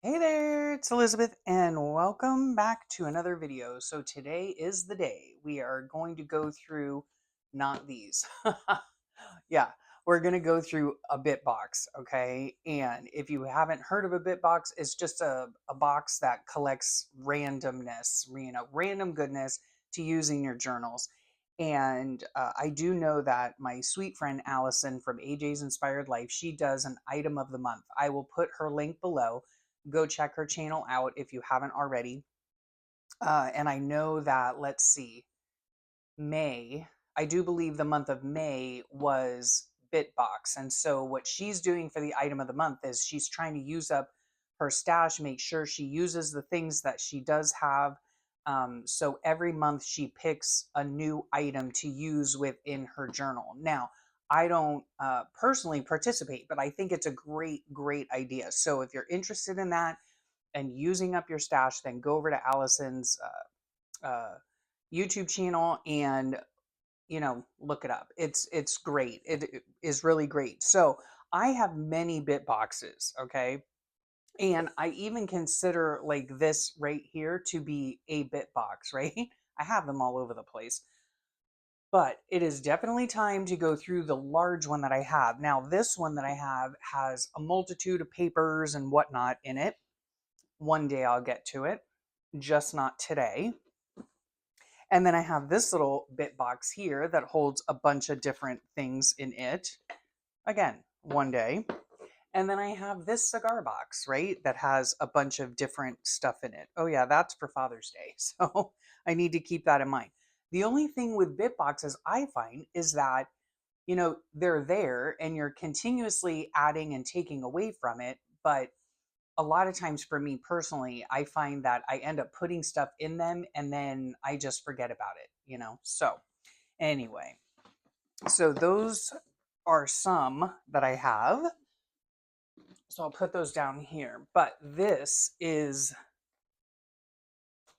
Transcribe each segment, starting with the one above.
Hey there, it's Elizabeth, and welcome back to another video. So today is the day we are going to go through, not these. Yeah, we're going to go through a bit box, okay? And if you haven't heard of a bit box, it's just a box that collects randomness, random goodness to use in your journals. And I do know that my sweet friend Allison from AJ's Inspired Life, she does an item of the month. I will put her link below. Go check her channel out if you haven't already. And I know that, let's see, May, I do believe the month of May was Bitbox. And so what she's doing for the item of the month is she's trying to use up her stash, make sure she uses the things that she does have. So every month she picks a new item to use within her journal. Now, I don't personally participate, but I think it's a great idea. So if you're interested in that and using up your stash, then go over to Allison's YouTube channel and look it up. It's great. It is really great. So I have many bit boxes, okay? And I even consider like this right here to be a bit box, right? I have them all over the place. But it is definitely time to go through the large one that I have. Now, this one that I have has a multitude of papers and whatnot in it. One day I'll get to it, just not today. And then I have this little bit box here that holds a bunch of different things in it. Again, one day. And then I have this cigar box, right, that has a bunch of different stuff in it. Oh, yeah, that's for Father's Day. So I need to keep that in mind. The only thing with bit boxes I find is that, they're there and you're continuously adding and taking away from it. But a lot of times for me personally, I find that I end up putting stuff in them and then I just forget about it. So, anyway, so those are some that I have. So I'll put those down here. But this is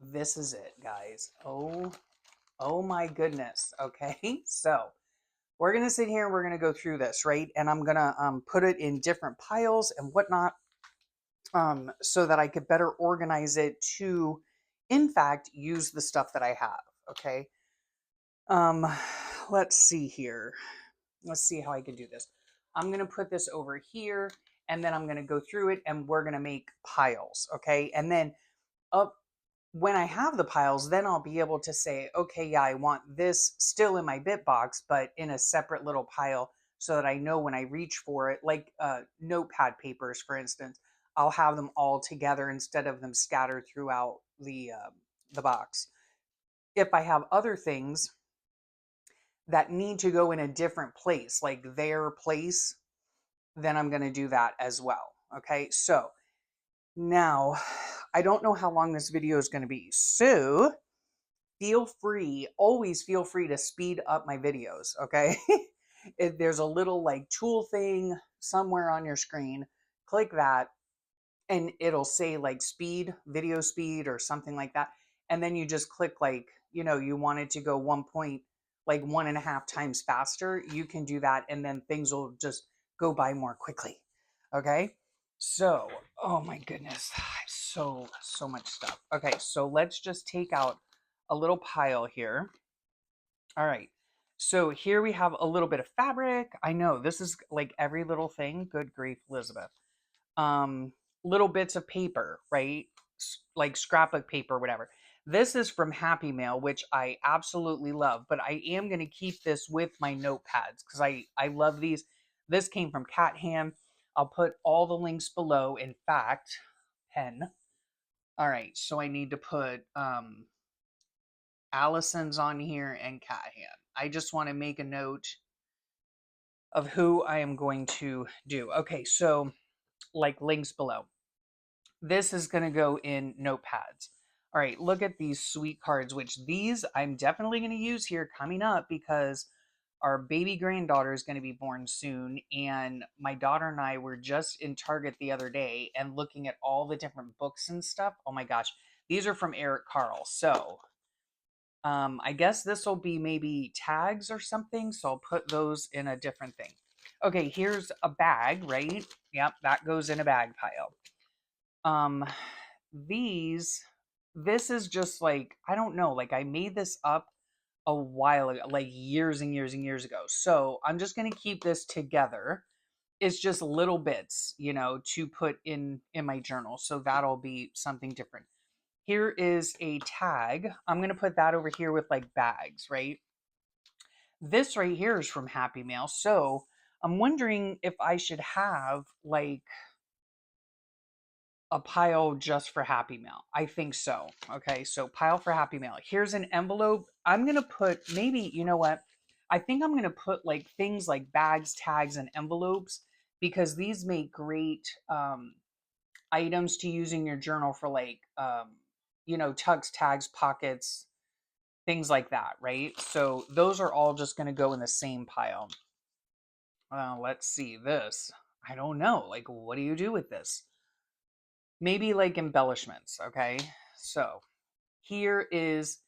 it, guys. Oh my goodness. Okay. So, we're going to sit here and we're going to go through this, right? And I'm going to put it in different piles and whatnot, so that I could better organize it to, in fact, use the stuff that I have. Okay. Um, let's see here. Let's see how I can do this. I'm going to put this over here and then I'm going to go through it and we're going to make piles. Okay. And then up when I have the piles, then I'll be able to say, okay, yeah, I want this still in my bit box, but in a separate little pile so that I know when I reach for it, like notepad papers, for instance, I'll have them all together instead of them scattered throughout the box. If I have other things that need to go in a different place, like their place, then I'm going to do that as well. Okay, so now I don't know how long this video is going to be. So always feel free to speed up my videos. Okay. If there's a little like tool thing somewhere on your screen, click that and it'll say like video speed or something like that. And then you just click like, you want it to go 1.5 times faster. You can do that. And then things will just go by more quickly. Okay. So, oh my goodness. So much stuff. Okay. So let's just take out a little pile here. All right. So here we have a little bit of fabric. I know this is like every little thing. Good grief, Elizabeth. Um, Little bits of paper, right? Like scrapbook paper, whatever. This is from Happy Mail, which I absolutely love, but I am going to keep this with my notepads because I love these. This came from Cat Hand. I'll put all the links below. In fact, pen. All right, so I need to put Allison's on here and Cat Hand. I just want to make a note of who I am going to do. Okay, so like links below. This is going to go in notepads. All right, look at these sweet cards, which these I'm definitely going to use here coming up because our baby granddaughter is going to be born soon. And my daughter and I were just in Target the other day and looking at all the different books and stuff. Oh my gosh, these are from Eric Carle. So I guess this will be maybe tags or something. So I'll put those in a different thing. Okay, here's a bag, right? Yep, that goes in a bag pile. Um, this is just like, I don't know, like I made this up a while ago, like years and years and years ago. So I'm just going to keep this together. It's just little bits, to put in my journal. So that'll be something different. Here is a tag. I'm going to put that over here with like bags, right? This right here is from Happy Mail. So I'm wondering if I should have like a pile just for Happy Mail. I think so. Okay, so pile for Happy Mail. Here's an envelope. I'm going to put maybe, you know what? I think I'm going to put like things like bags, tags, and envelopes because these make great items to use in your journal for like, tucks, tags, pockets, things like that, right? So those are all just going to go in the same pile. Let's see this. I don't know. Like, what do you do with this? Maybe like embellishments, okay? So here is,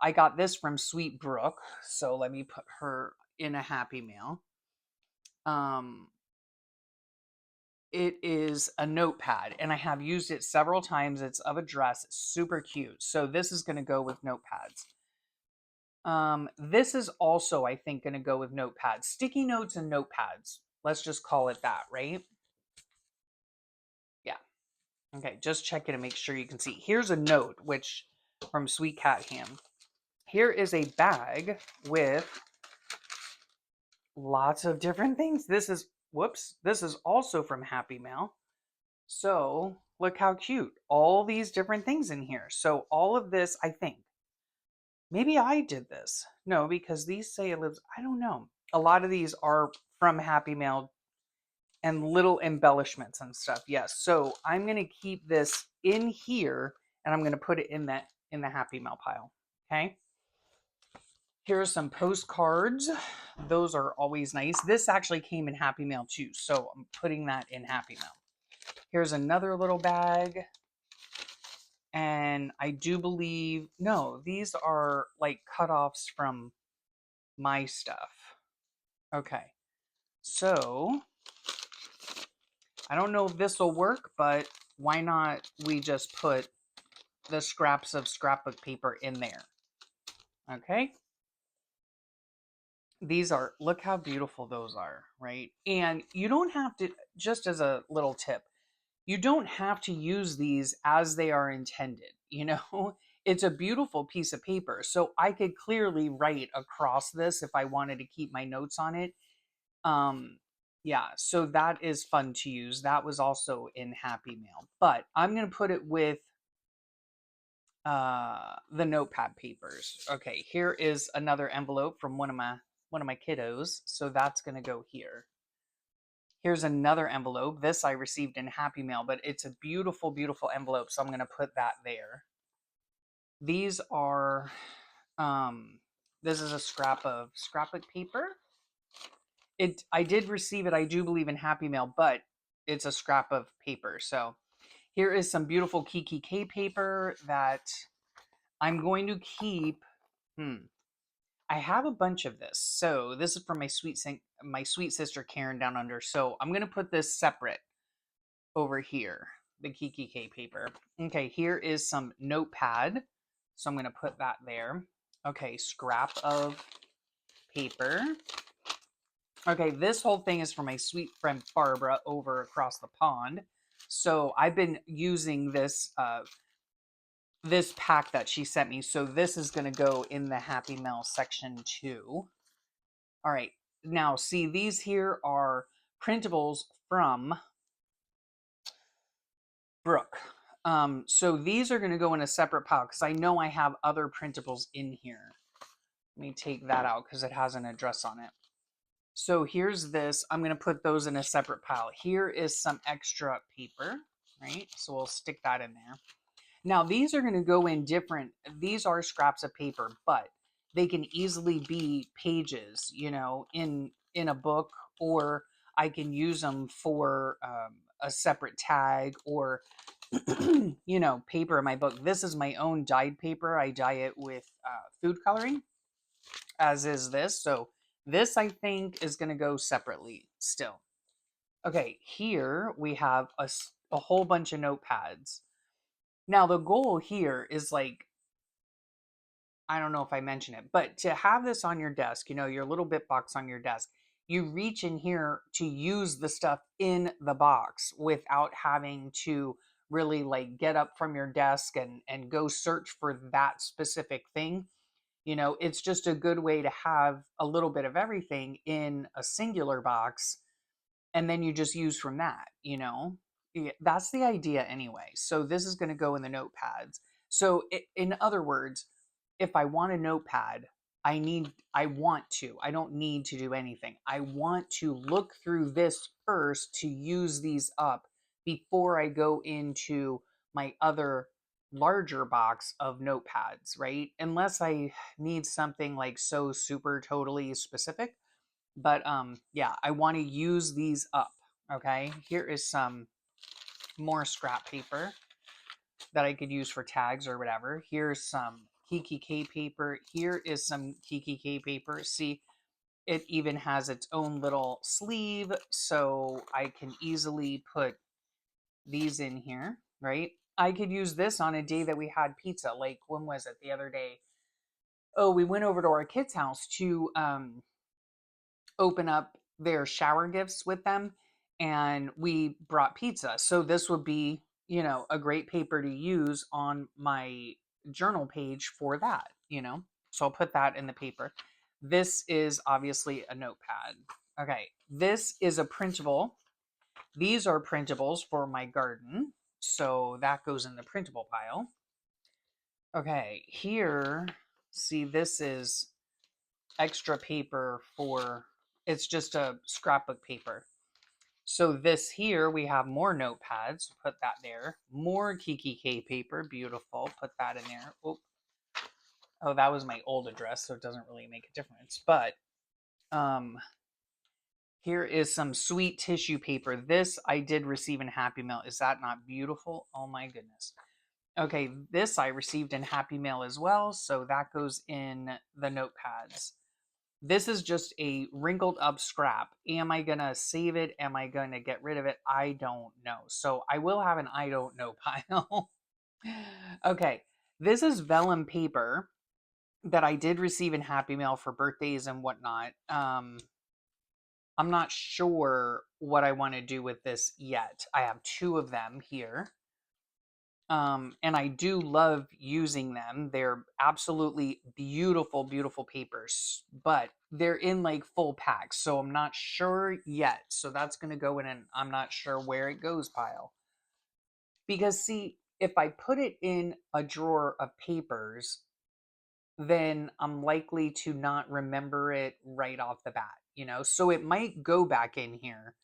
I got this from Sweet Brook. So let me put her in a Happy Mail. It is a notepad and I have used it several times. It's of a dress, it's super cute. So this is going to go with notepads. This is also, I think, going to go with notepads, sticky notes and notepads. Let's just call it that, right? Yeah. Okay, just check it and make sure you can see. Here's a note, which from Sweet Cat Ham. Here is a bag with lots of different things. This is, whoops, this is also from Happy Mail. So look how cute. All these different things in here. So all of this, I think, maybe I did this. No, because these say it lives, I don't know. A lot of these are from Happy Mail and little embellishments and stuff. Yes. So I'm going to keep this in here and I'm going to put it in the Happy Mail pile. Okay. Here are some postcards. Those are always nice. This actually came in Happy Mail too. So I'm putting that in Happy Mail. Here's another little bag. And I do believe, no, these are like cutoffs from my stuff. Okay. So I don't know if this will work, but why not we just put the scraps of scrapbook paper in there? Okay. These are, look how beautiful those are, right? And you don't have to, just as a little tip, you don't have to use these as they are intended, It's a beautiful piece of paper. So I could clearly write across this if I wanted to keep my notes on it. Yeah, so that is fun to use. That was also in Happy Mail. But I'm going to put it with the notepad papers. Okay, here is another envelope from one of my kiddos. So that's going to go here. Here's another envelope. This I received in Happy Mail, but it's a beautiful, beautiful envelope. So I'm going to put that there. These are, this is a scrap of scrapbook paper. I did receive it, I do believe, in Happy Mail, but it's a scrap of paper. So here is some beautiful Kiki K paper that I'm going to keep. I have a bunch of this. So this is from my sweet sister Karen down under. So I'm going to put this separate over here, the Kiki K paper. Okay, here is some notepad. So I'm going to put that there. Okay, scrap of paper. Okay, this whole thing is for my sweet friend Barbara over across the pond. So I've been using this this pack that she sent me. So this is going to go in the Happy Mail section too. All right. Now, see, these here are printables from Brooke. So these are going to go in a separate pile because I know I have other printables in here. Let me take that out because it has an address on it. So here's this. I'm going to put those in a separate pile. Here is some extra paper, right? So we'll stick that in there. Now these are going to go in different, these are scraps of paper, but they can easily be pages, in a book, or I can use them for a separate tag or, paper in my book. This is my own dyed paper. I dye it with food coloring, as is this. So this, I think, is going to go separately still. Okay, here we have a whole bunch of notepads. Now, the goal here is like, I don't know if I mentioned it, but to have this on your desk, you know, your little bit box on your desk, you reach in here to use the stuff in the box without having to really like get up from your desk and go search for that specific thing. You know, it's just a good way to have a little bit of everything in a singular box, and then you just use from that, you know? Yeah, that's the idea anyway. So this is going to go in the notepads. So in other words, if I want a notepad, I want to, I don't need to do anything. I want to look through this first to use these up before I go into my other larger box of notepads, right? Unless I need something like so super totally specific. But yeah, I want to use these up. Okay, here is some more scrap paper that I could use for tags or whatever. Here's some KKK paper. Here is some KKK paper. See, it even has its own little sleeve, so I can easily put these in here, right? I could use this on a day that we had pizza. Like, when was it? The other day. Oh, we went over to our kid's house to open up their shower gifts with them, and we brought pizza. So this would be, you know, a great paper to use on my journal page for that, you know. So I'll put that in the paper. This is obviously a notepad. Okay, this is a printable. These are printables for my garden, so that goes in the printable pile. Okay, here, see, this is extra paper for, it's just a scrapbook paper. So this here, we have more notepads, put that there. More KKK paper, beautiful, put that in there. Oh, that was my old address, so it doesn't really make a difference. But here is some sweet tissue paper. This I did receive in Happy Mail. Is that not beautiful? Oh my goodness. Okay, this I received in Happy Mail as well, so that goes in the notepads. This is just a wrinkled up scrap. Am I going to save it? Am I going to get rid of it? I don't know. So I will have an I don't know pile. Okay, this is vellum paper that I did receive in Happy Mail for birthdays and whatnot. I'm not sure what I want to do with this yet. I have two of them here. And I do love using them. They're absolutely beautiful, beautiful papers, but they're in like full packs. So I'm not sure yet. So that's going to go in an I'm not sure where it goes pile. Because, see, if I put it in a drawer of papers, then I'm likely to not remember it right off the bat, you know? So it might go back in here.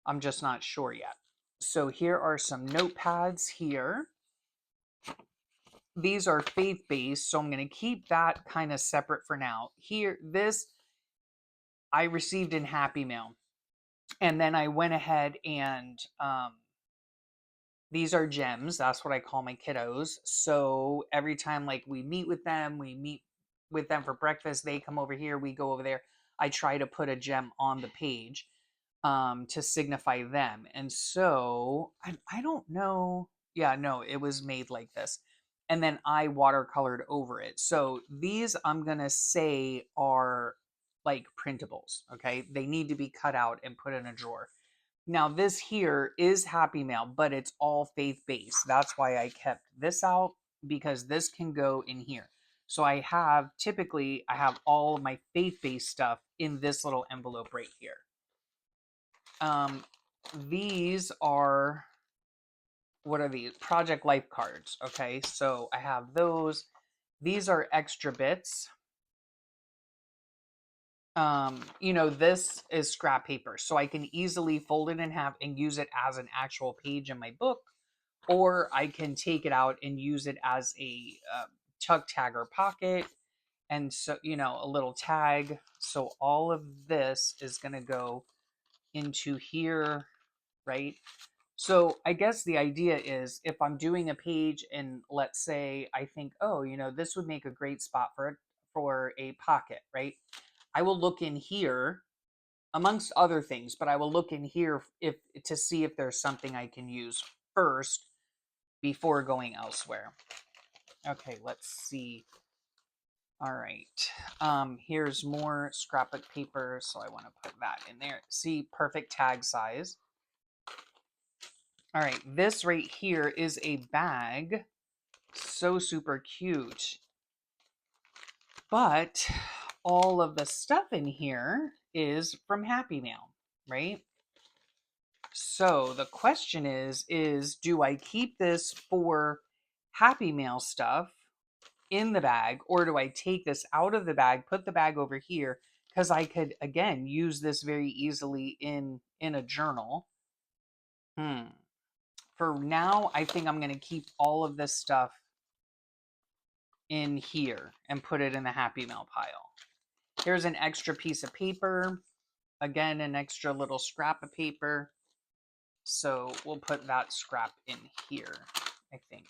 I'm just not sure yet. So here are some notepads here. These are faith-based, so I'm going to keep that kind of separate for now. Here, this I received in Happy Mail. And then I went ahead and these are gems. That's what I call my kiddos. So every time like we meet with them, we meet with them for breakfast, they come over here, we go over there. I try to put a gem on the page to signify them. And so I don't know. Yeah, no, it was made like this. And then I watercolored over it. So these I'm going to say are like printables. Okay. They need to be cut out and put in a drawer. Now, this here is Happy Mail, but it's all faith-based. That's why I kept this out, because this can go in here. So I have, typically, I have all of my faith-based stuff in this little envelope right here. These are, what are these? Project Life cards. Okay, so I have those. These are extra bits. You know, this is scrap paper, so I can easily fold it in half and use it as an actual page in my book, or I can take it out and use it as a tuck tag or pocket, and so, you know, a little tag. So all of this is going to go into here, right? So I guess the idea is, if I'm doing a page and let's say I think, oh, you know, this would make a great spot for a pocket, right? I will look in here amongst other things, but I will look in here if to see if there's something I can use first before going elsewhere. Okay, let's see. All right. Here's more scrapbook paper, so I want to put that in there. See, perfect tag size. All right, this right here is a bag. So super cute. But all of the stuff in here is from Happy Mail, right? So the question is do I keep this for Happy Mail stuff in the bag, or do I take this out of the bag, put the bag over here, because I could again use this very easily in a journal. For now, I think I'm going to keep all of this stuff in here and put it in the Happy Mail pile. Here's an extra piece of paper. Again, an extra little scrap of paper. So we'll put that scrap in here, I think.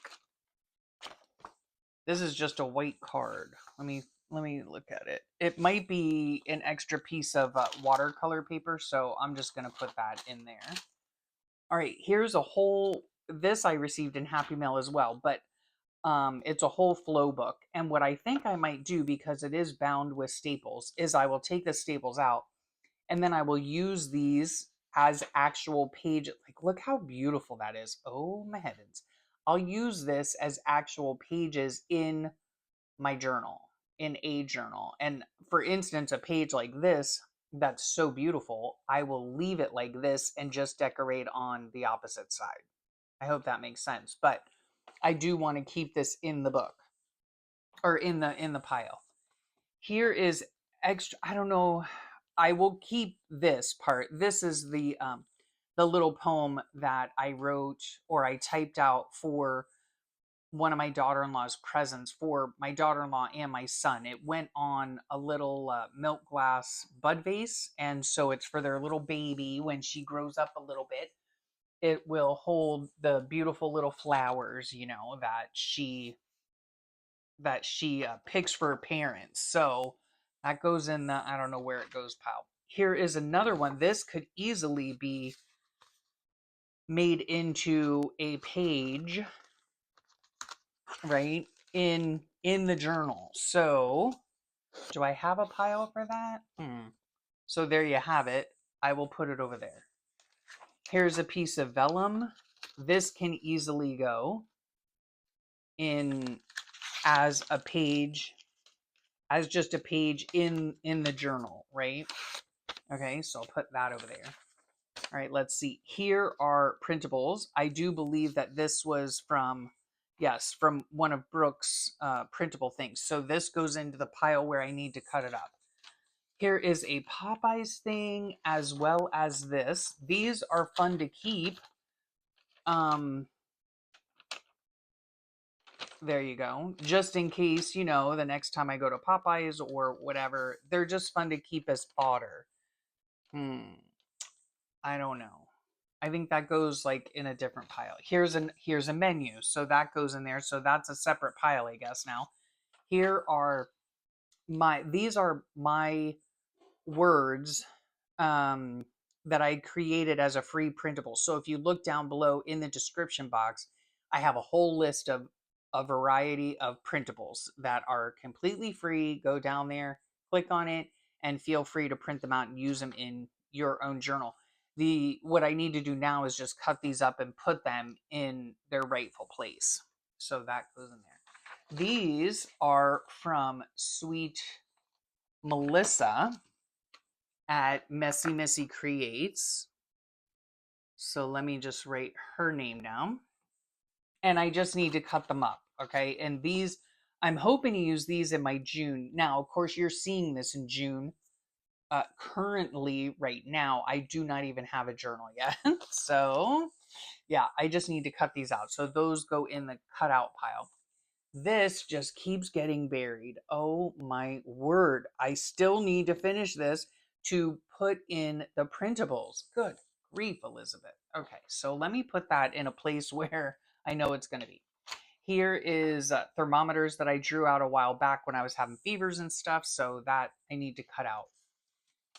This is just a white card. Let me look at it. It might be an extra piece of watercolor paper, so I'm just going to put that in there. All right, here's a whole, this I received in Happy Mail as well, but it's a whole flow book. And what I think I might do, because it is bound with staples, is I will take the staples out and then I will use these as actual page. Like, look how beautiful that is. Oh my heavens. I'll use this as actual pages in my journal, in a journal. And for instance, a page like this, that's so beautiful, I will leave it like this and just decorate on the opposite side. I hope that makes sense. But I do want to keep this in the book, or in the pile. Here is extra, I don't know, I will keep this part. This is the little poem that I wrote or I typed out for one of my daughter-in-law's presents for my daughter-in-law and my son. It went on a little milk glass bud vase, and so it's for their little baby. When she grows up a little bit, it will hold the beautiful little flowers, you know, that she picks for her parents. So that goes in the, I don't know where it goes, pal. Here is another one. This could easily be made into a page, right, in the journal. So do I have a pile for that? So there you have it. I will put it over there. Here's a piece of vellum. This can easily go in as a page, as just a page in the journal, right? Okay, so I'll put that over there. All right, let's see. Here are printables. I do believe that this was from, yes, from one of Brooke's printable things. So this goes into the pile where I need to cut it up. Here is a Popeyes thing, as well as this. These are fun to keep. There you go. Just in case, you know, the next time I go to Popeyes or whatever, they're just fun to keep as fodder. I don't know. I think that goes like in a different pile. Here's a menu, so that goes in there. So that's a separate pile, I guess. Now, here are these are my words that I created as a free printable. So if you look down below in the description box, I have a whole list of a variety of printables that are completely free. Go down there, click on it, and feel free to print them out and use them in your own journal. What I need to do now is just cut these up and put them in their rightful place. So that goes in there. These are from Sweet Melissa at Messy Missy Creates. So let me just write her name down. And I just need to cut them up, okay? And these, I'm hoping to use these in my June. Now, of course, you're seeing this in June. Currently, right now, I do not even have a journal yet. So, yeah, I just need to cut these out. So those go in the cutout pile. This just keeps getting buried. Oh my word. I still need to finish this to put in the printables. Good grief, Elizabeth. Okay, so let me put that in a place where I know it's going to be. Here is thermometers that I drew out a while back when I was having fevers and stuff, so that I need to cut out.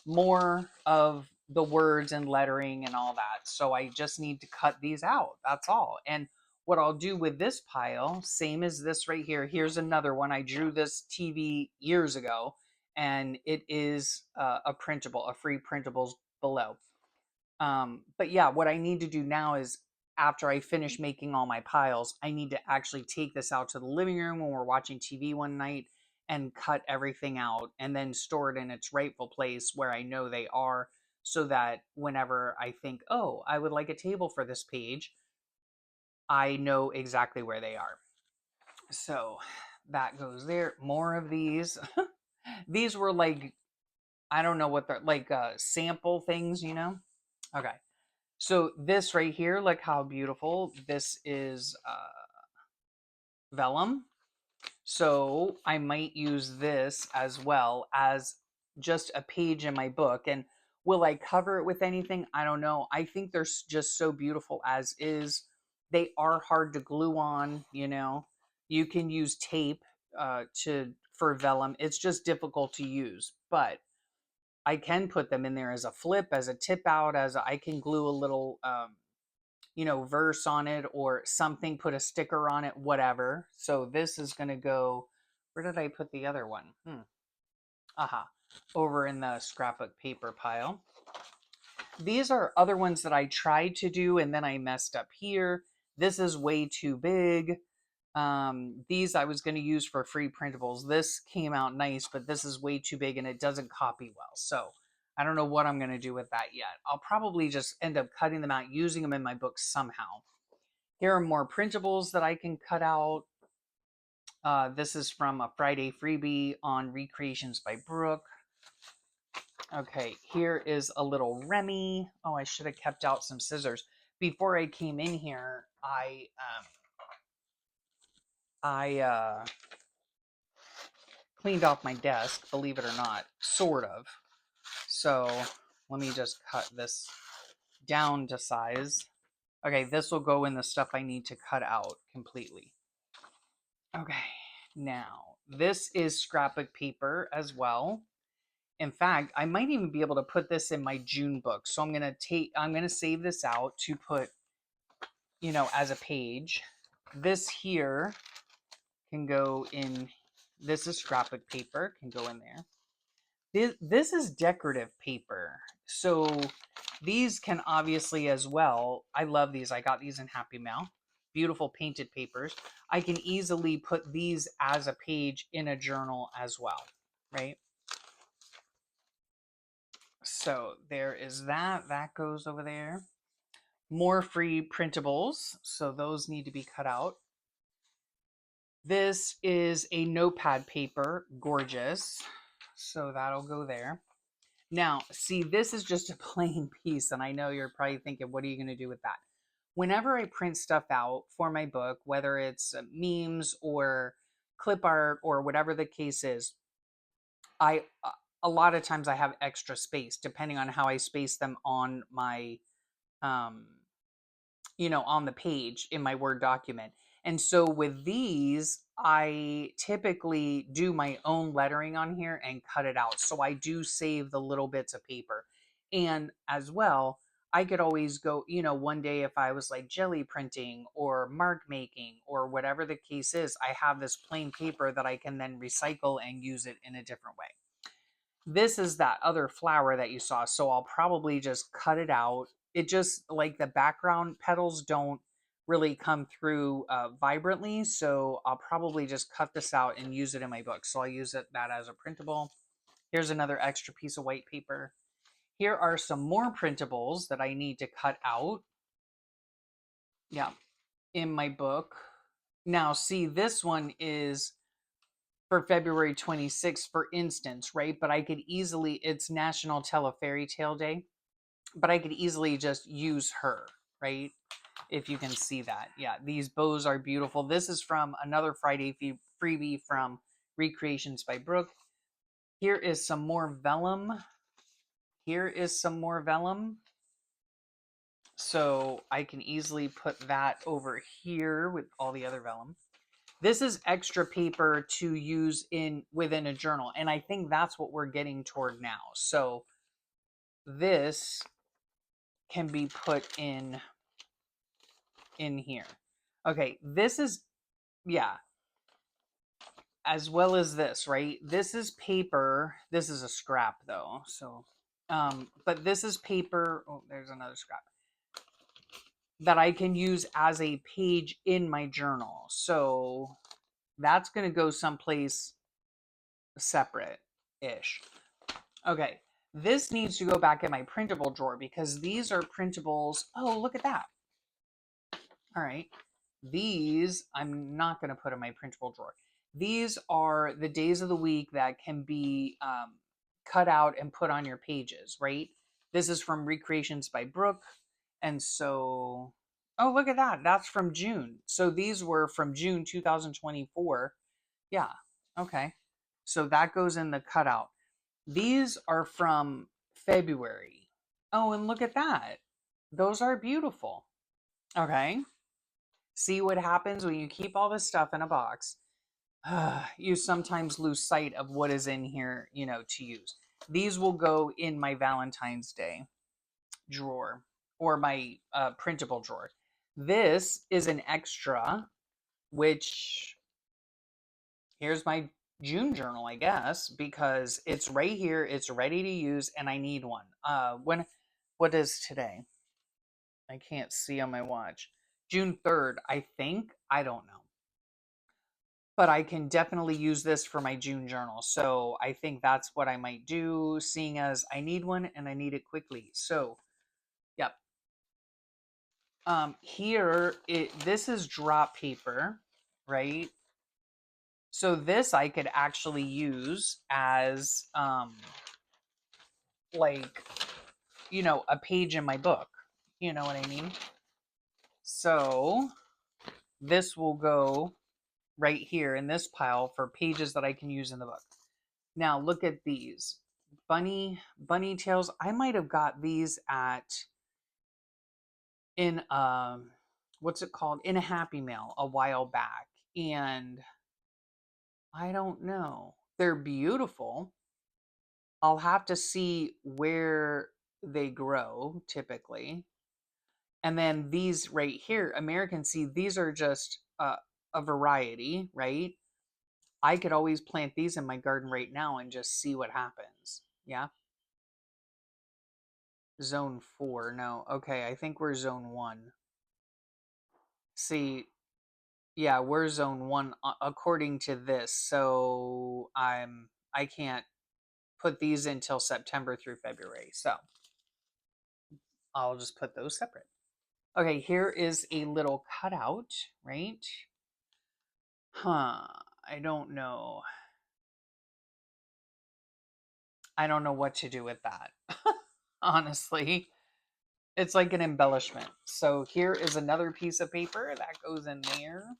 more of the words and lettering and all that. So I just need to cut these out. That's all. And what I'll do with this pile, same as this right here. Here's another one. I drew this TV years ago, and it is a printable, a free printables below. But yeah, what I need to do now is after I finish making all my piles, I need to actually take this out to the living room when we're watching TV one night and cut everything out and then store it in its rightful place where I know they are, so that whenever I think, oh, I would like a table for this page, I know exactly where they are. So that goes there. More of these. These were like, I don't know what they're like, sample things, you know? Okay. So this right here, look how beautiful. This is vellum. So I might use this as well as just a page in my book. And will I cover it with anything? I don't know. I think they're just so beautiful as is. They are hard to glue on, you know. You can use tape for vellum. It's just difficult to use, but I can put them in there as a flip, as a tip out, I can glue a little verse on it or something, put a sticker on it, whatever. So this is going to go, where did I put the other one? Aha, over in the scrapbook paper pile. These are other ones that I tried to do and then I messed up here. This is way too big. These I was going to use for free printables. This came out nice, but this is way too big and it doesn't copy well. So I don't know what I'm going to do with that yet. I'll probably just end up cutting them out, using them in my book somehow. Here are more printables that I can cut out. This is from a Friday freebie on Recreations by Brooke. Okay, here is a little Remy. Oh, I should have kept out some scissors. Before I came in here, I cleaned off my desk, believe it or not, sort of. So let me just cut this down to size. Okay, this will go in the stuff I need to cut out completely. Okay, now this is scrapbook paper as well. In fact, I might even be able to put this in my June book. So I'm gonna save this out to put, as a page. This here can go in. This is scrapbook paper, can go in there. This is decorative paper. So these can obviously as well. I love these. I got these in Happy Mail. Beautiful painted papers. I can easily put these as a page in a journal as well, right? So there is that. That goes over there. More free printables. So those need to be cut out. This is a notepad paper. Gorgeous. So that'll go there. Now, see, this is just a plain piece, and I know you're probably thinking, what are you going to do with that? Whenever I print stuff out for my book, whether it's memes or clip art or whatever the case is, a lot of times I have extra space depending on how I space them on my um, on the page in my Word document. And so with these, I typically do my own lettering on here and cut it out. So I do save the little bits of paper. And as well, I could always go, one day if I was like jelly printing or mark making or whatever the case is, I have this plain paper that I can then recycle and use it in a different way. This is that other flower that you saw, so I'll probably just cut it out. It just, like, the background petals don't really come through vibrantly, so I'll probably just cut this out and use it in my book. So I'll use that as a printable. Here's another extra piece of white paper. Here are some more printables that I need to cut out. Yeah, in my book. Now, see, this one is for February 26th, for instance, right? But I could easily, it's National Tell a Fairy Tale Day, but I could easily just use her, right? If you can see that. Yeah, these bows are beautiful. This is from another Friday freebie from Recreations by Brooke. Here is some more vellum. Here is some more vellum. So I can easily put that over here with all the other vellum. This is extra paper to use within a journal. And I think that's what we're getting toward now. So this can be put in here. Okay, this is, yeah, as well as this, right? This is paper. This is a scrap though. So, but this is paper. Oh, there's another scrap that I can use as a page in my journal. So that's going to go someplace separate-ish. Okay, this needs to go back in my printable drawer because these are printables. Oh, look at that. All right. These I'm not going to put in my printable drawer. These are the days of the week that can be cut out and put on your pages, right? This is from Recreations by Brooke. And so, oh, look at that. That's from June. So these were from June 2024. Yeah. Okay. So that goes in the cutout. These are from February. Oh, and look at that. Those are beautiful. Okay. See what happens when you keep all this stuff in a box. You sometimes lose sight of what is in here, to use. These will go in my Valentine's Day drawer or my printable drawer. This is an extra, which here's my June journal, I guess, because it's right here. It's ready to use, and I need one. What is today? I can't see on my watch. June 3rd, I think. I don't know. But I can definitely use this for my June journal. So I think that's what I might do, seeing as I need one and I need it quickly. So, yep. This is drop paper, right? So this I could actually use as like, a page in my book. You know what I mean? So this will go right here in this pile for pages that I can use in the book. Now look at these bunny tails. I might have got these in what's it called, in a Happy Mail a while back, and I don't know. They're beautiful. I'll have to see where they grow typically. And then these right here, American Seed, these are just a variety, right? I could always plant these in my garden right now and just see what happens. Yeah. Zone 4. No. Okay, I think we're zone 1. See, yeah, we're zone 1 according to this. So I can't put these until September through February. So I'll just put those separate. Okay, here is a little cutout, right? I don't know. I don't know what to do with that. Honestly, it's like an embellishment. So here is another piece of paper that goes in there.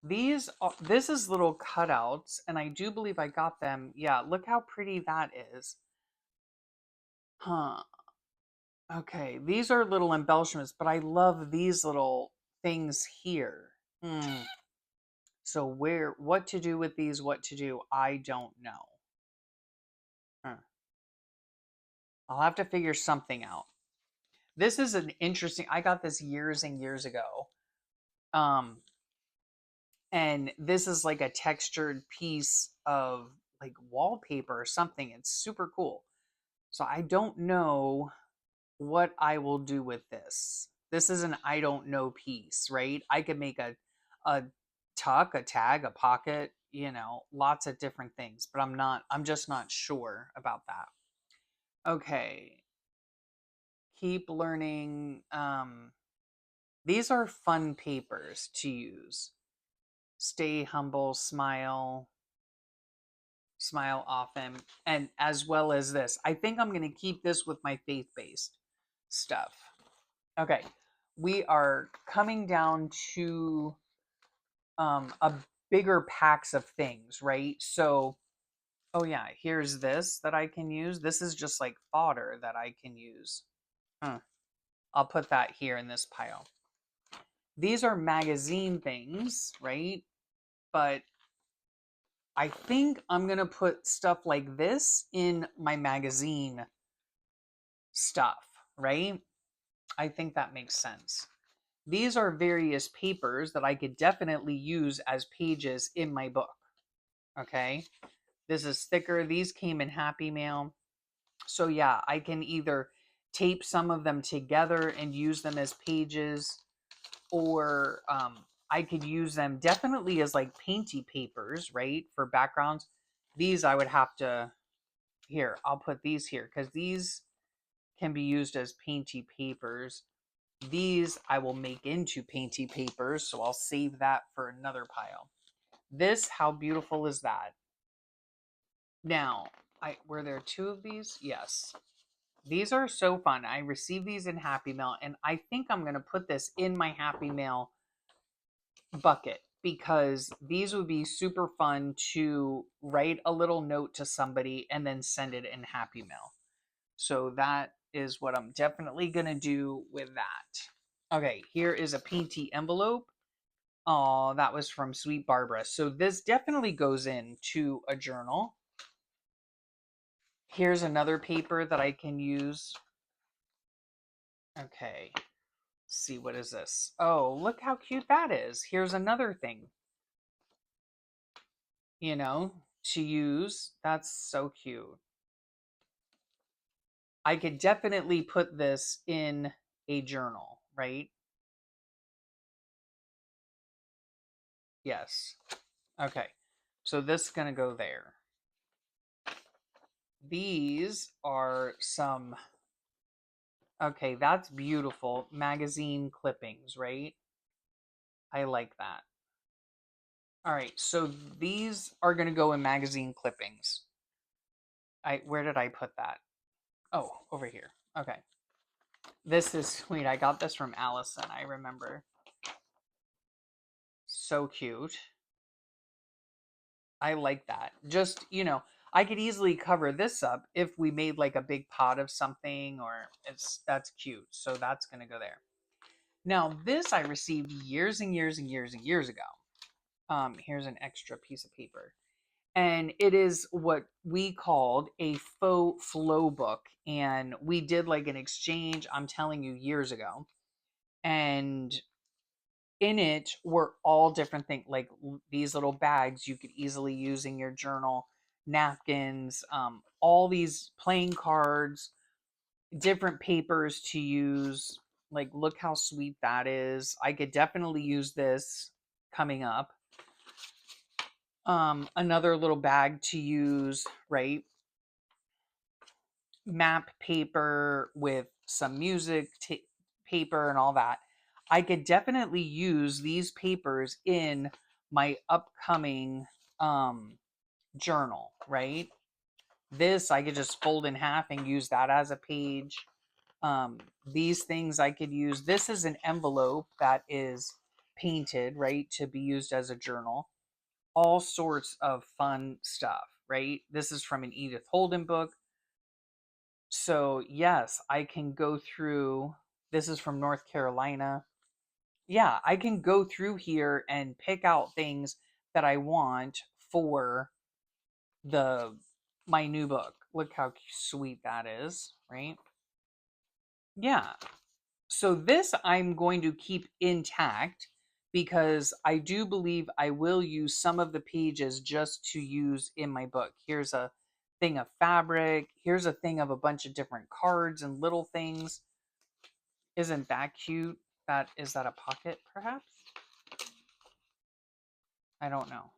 This is little cutouts, and I do believe I got them. Yeah, look how pretty that is. Huh. Okay, these are little embellishments, but I love these little things here. So what to do with these, what to do, I don't know. I'll have to figure something out. This is an interesting, I got this years and years ago. And this is like a textured piece of like wallpaper or something. It's super cool. So I don't know what I will do with this. This is an I don't know piece, right? I could make a tuck, a tag, a pocket, lots of different things, but I'm just not sure about that. Okay. Keep learning. These are fun papers to use. Stay humble, smile often, and as well as this. I think I'm going to keep this with my faith-based stuff. Okay, we are coming down to a bigger packs of things, right? So, oh yeah, here's this that I can use. This is just like fodder that I can use. I'll put that here in this pile. These are magazine things, right? But I think I'm going to put stuff like this in my magazine stuff, right? I think that makes sense. These are various papers that I could definitely use as pages in my book. Okay. This is thicker. These came in Happy Mail. So yeah, I can either tape some of them together and use them as pages, or I could use them definitely as like painty papers, right? For backgrounds. These I would have to, here, I'll put these here because these can be used as painty papers. These I will make into painty papers, so I'll save that for another pile. This, how beautiful is that? Now, were there two of these? Yes. These are so fun. I received these in Happy Mail, and I think I'm going to put this in my Happy Mail bucket because these would be super fun to write a little note to somebody and then send it in Happy Mail. So that is what I'm definitely going to do with that. Okay, here is a painty envelope. Oh, that was from Sweet Barbara. So this definitely goes into a journal. Here's another paper that I can use. Okay, let's see, what is this? Oh, look how cute that is. Here's another thing, you know, to use. That's so cute. I could definitely put this in a journal, right? Yes. Okay. So this is going to go there. These are some, okay, that's beautiful. Magazine clippings, right? I like that. All right. So these are going to go in magazine clippings. Where did I put that? Oh, over here. Okay. This is sweet. I got this from Allison, I remember. So cute. I like that. Just, I could easily cover this up if we made like a big pot of something, or that's cute. So that's going to go there. Now, this I received years and years and years and years ago. Here's an extra piece of paper. And it is what we called a faux flow book. And we did like an exchange, I'm telling you, years ago. And in it were all different things, like these little bags you could easily use in your journal, napkins, all these playing cards, different papers to use. Like, look how sweet that is. I could definitely use this coming up. Another little bag to use, right? Map paper with some music paper and all that. I could definitely use these papers in my upcoming journal, right? This I could just fold in half and use that as a page. These things I could use. This is an envelope that is painted, right, to be used as a journal. All sorts of fun stuff, right? This is from an Edith Holden book. So, yes, I can go through. This is from North Carolina. Yeah, I can go through here and pick out things that I want for the my new book. Look how sweet that is, right? Yeah. So this I'm going to keep intact because I do believe I will use some of the pages just to use in my book. Here's a thing of fabric. Here's a thing of a bunch of different cards and little things. Isn't that cute? Is that a pocket, perhaps? I don't know.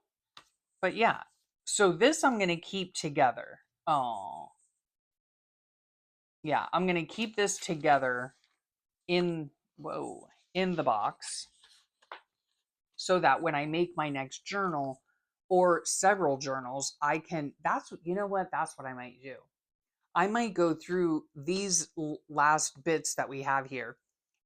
But yeah. So this I'm going to keep together. Oh. Yeah, I'm going to keep this together in in the box so that when I make my next journal or several journals, I can, that's what I might do. I might go through these last bits that we have here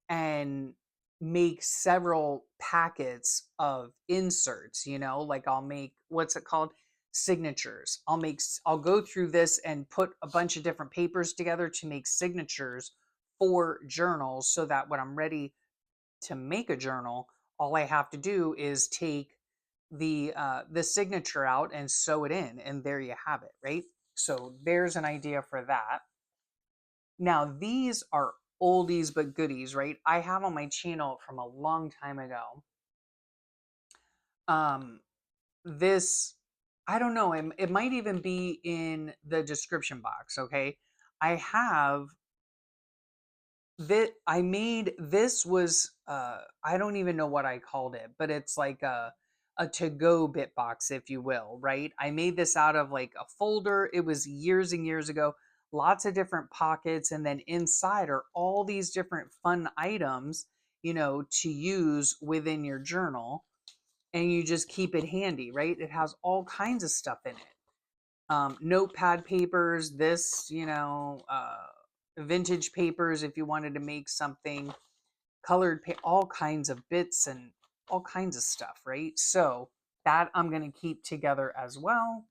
and make several packets of inserts, like I'll make, what's it called? Signatures. I'll go through this and put a bunch of different papers together to make signatures for journals so that when I'm ready to make a journal, all I have to do is take the signature out and sew it in, and there you have it, right? So there's an idea for that. Now, these are oldies but goodies, right? I have on my channel from a long time ago. Um, this, I don't know, it might even be in the description box, okay? I have that I made this was I don't even know what I called it, but it's like a to-go bit box, if you will, right? I made this out of like a folder. It was years and years ago. Lots of different pockets, and then inside are all these different fun items, you know, to use within your journal, and you just keep it handy, right? It has all kinds of stuff in it. Notepad papers, this, you know, vintage papers if you wanted to make something, colored, all kinds of bits and all kinds of stuff, right? So that I'm going to keep together as well.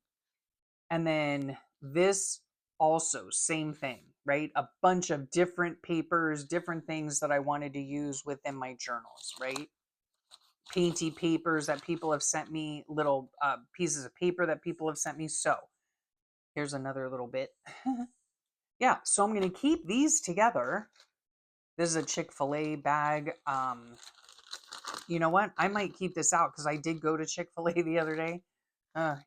And then this also, same thing, right? A bunch of different papers, different things that I wanted to use within my journals, right? Painty papers that people have sent me, little pieces of paper that people have sent me. So here's another little bit. Yeah, so I'm going to keep these together. This is a Chick-fil-A bag. You know what? I might keep this out because I did go to Chick-fil-A the other day.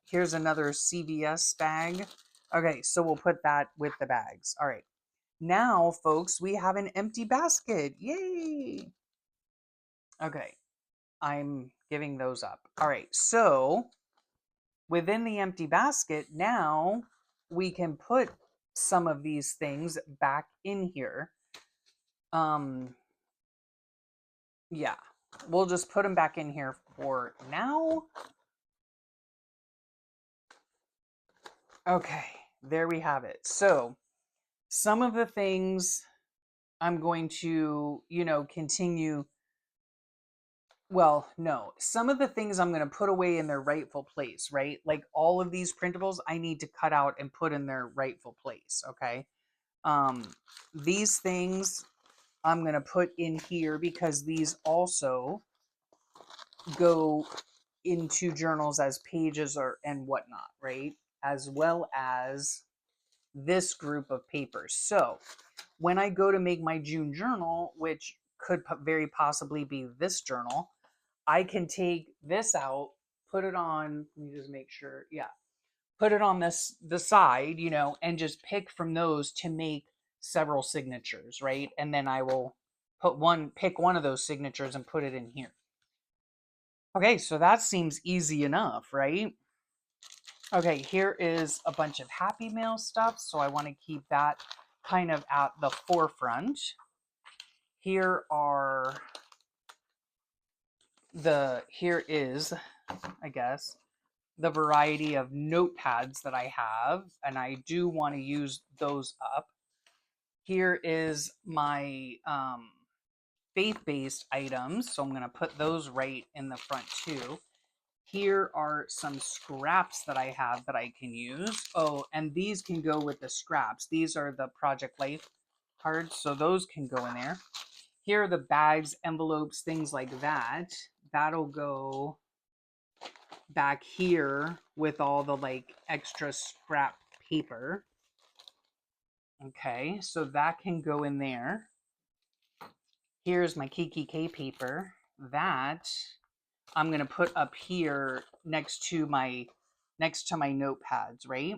Here's another CVS bag. Okay, so we'll put that with the bags. All right. Now, folks, we have an empty basket. Yay! Okay, I'm giving those up. All right, so within the empty basket, now we can put some of these things back in here. Yeah, we'll just put them back in here for now. Okay, there we have it. So some of the things I'm going to, you know, continue. Well, no, some of the things I'm going to put away in their rightful place, right? Like all of these printables, I need to cut out and put in their rightful place. Okay. Um, these things I'm going to put in here because these also go into journals as pages or and whatnot, right? As well as this group of papers. So when I go to make my June journal, which could very possibly be this journal, I can take this out, put it on, let me just make sure, yeah, put it on the side, you know, and just pick from those to make several signatures, right? And then I will pick one of those signatures and put it in here. Okay, so that seems easy enough, right? Okay, here is a bunch of Happy Mail stuff, so I want to keep that kind of at the forefront. Here is, I guess, the variety of notepads that I have, and I do want to use those up. Here is my faith-based items, so I'm going to put those right in the front too. Here are some scraps that I have that I can use. Oh, and these can go with the scraps. These are the Project Life cards, so those can go in there. Here are the bags, envelopes, things like that. That'll go back here with all the like extra scrap paper. Okay, so that can go in there. Here's my KKK paper. That I'm going to put up here next to my notepads, right?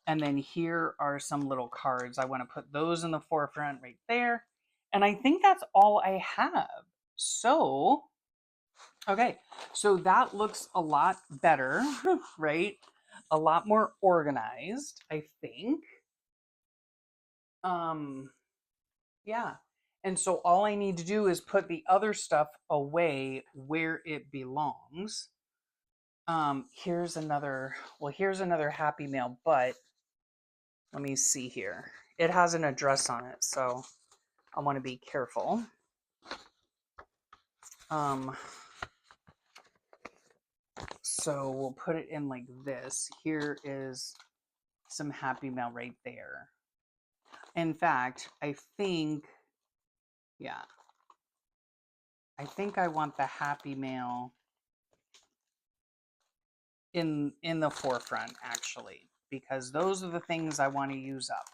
And then here are some little cards. I want to put those in the forefront right there. And I think that's all I have. So, okay, so that looks a lot better, right? A lot more organized, I think. Yeah. And so all I need to do is put the other stuff away where it belongs. Here's another Happy Mail, but let me see here. It has an address on it, so I want to be careful. So we'll put it in like this. Here is some Happy Mail right there. In fact, I think I want the Happy Mail in the forefront actually, because those are the things I want to use up.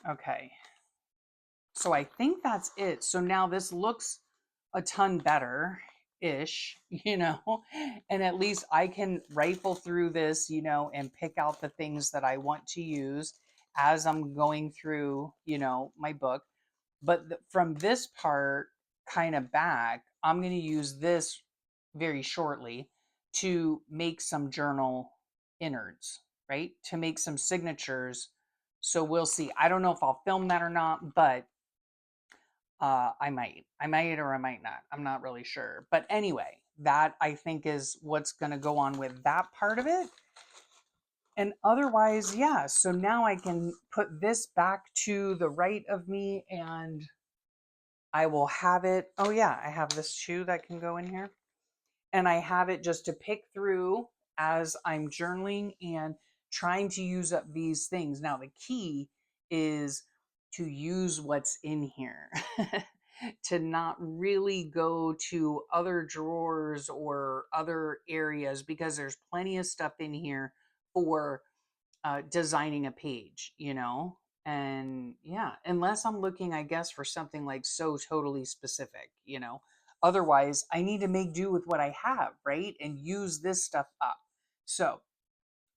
Okay. So I think that's it. So now this looks a ton better ish, and at least I can rifle through this, and pick out the things that I want to use as I'm going through, my book. But from this part kind of back, I'm going to use this very shortly to make some journal innards, right? To make some signatures. So we'll see. I don't know if I'll film that or not, but I might. I might or I might not. I'm not really sure. But anyway, that I think is what's going to go on with that part of it. And otherwise, yeah. So now I can put this back to the right of me and I will have it. Oh, yeah. I have this shoe that can go in here. And I have it just to pick through as I'm journaling and trying to use up these things. Now, the key is to use what's in here, to not really go to other drawers or other areas because there's plenty of stuff in here for designing a page, and yeah, unless I'm looking, I guess, for something like so totally specific. Otherwise, I need to make do with what I have, right? And use this stuff up. So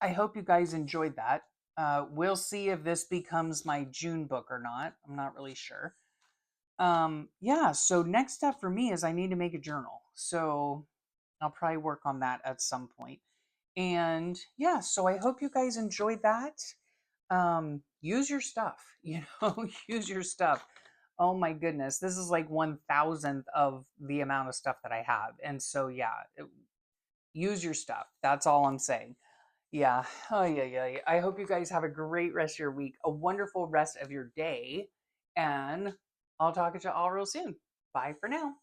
I hope you guys enjoyed that. We'll see if this becomes my June book or not. I'm not really sure. Yeah, so next step for me is I need to make a journal. So I'll probably work on that at some point. And yeah, so I hope you guys enjoyed that. Use your stuff, use your stuff. Oh my goodness, this is like 1,000th of the amount of stuff that I have. And so yeah, use your stuff. That's all I'm saying. Yeah. Oh yeah, yeah, yeah. I hope you guys have a great rest of your week, a wonderful rest of your day, and I'll talk to you all real soon. Bye for now.